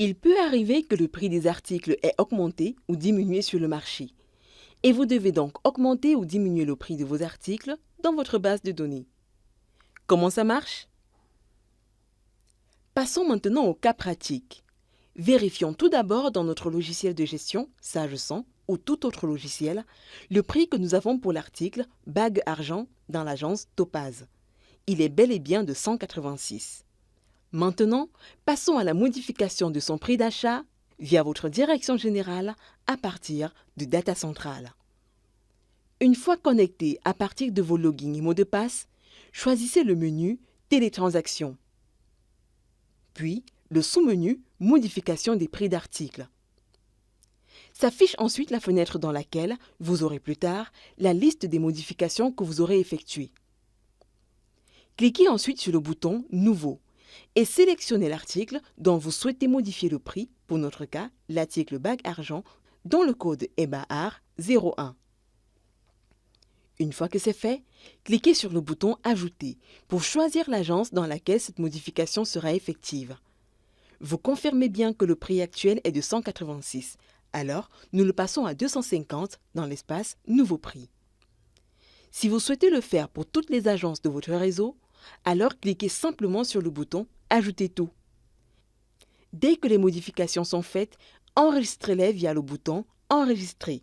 Il peut arriver que le prix des articles ait augmenté ou diminué sur le marché. Et vous devez donc augmenter ou diminuer le prix de vos articles dans votre base de données. Comment ça marche? Passons maintenant au cas pratique. Vérifions tout d'abord dans notre logiciel de gestion, SageSen, ou tout autre logiciel, le prix que nous avons pour l'article bague argent dans l'agence Topaz. Il est bel et bien de 186. Maintenant, passons à la modification de son prix d'achat via votre direction générale à partir de Data Central. Une fois connecté à partir de vos logins et mots de passe, choisissez le menu Télétransactions, puis le sous-menu Modification des prix d'articles. S'affiche ensuite la fenêtre dans laquelle vous aurez plus tard la liste des modifications que vous aurez effectuées. Cliquez ensuite sur le bouton Nouveau et sélectionnez l'article dont vous souhaitez modifier le prix, pour notre cas, l'article bague argent, dont le code est BAR 01. Une fois que c'est fait, cliquez sur le bouton Ajouter pour choisir l'agence dans laquelle cette modification sera effective. Vous confirmez bien que le prix actuel est de 186, alors nous le passons à 250 dans l'espace Nouveau prix. Si vous souhaitez le faire pour toutes les agences de votre réseau, alors cliquez simplement sur le bouton Ajouter tout. Dès que les modifications sont faites, enregistrez-les via le bouton Enregistrer.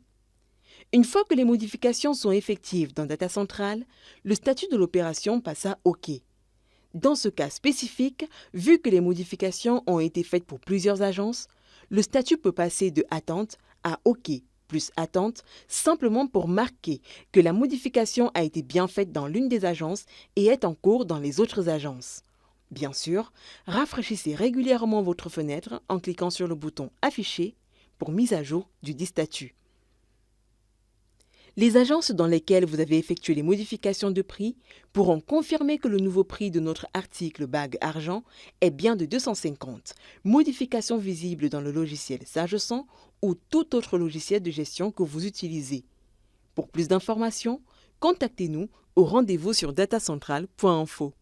Une fois que les modifications sont effectives dans Data Central, le statut de l'opération passe à OK. Dans ce cas spécifique, vu que les modifications ont été faites pour plusieurs agences, le statut peut passer de Attente à OK plus Attente, simplement pour marquer que la modification a été bien faite dans l'une des agences et est en cours dans les autres agences. Bien sûr, rafraîchissez régulièrement votre fenêtre en cliquant sur le bouton Afficher pour mise à jour dudit statut. Les agences dans lesquelles vous avez effectué les modifications de prix pourront confirmer que le nouveau prix de notre article bague argent est bien de 250, modification visible dans le logiciel SageSen ou tout autre logiciel de gestion que vous utilisez. Pour plus d'informations, contactez-nous au rendez-vous sur datacentral.info.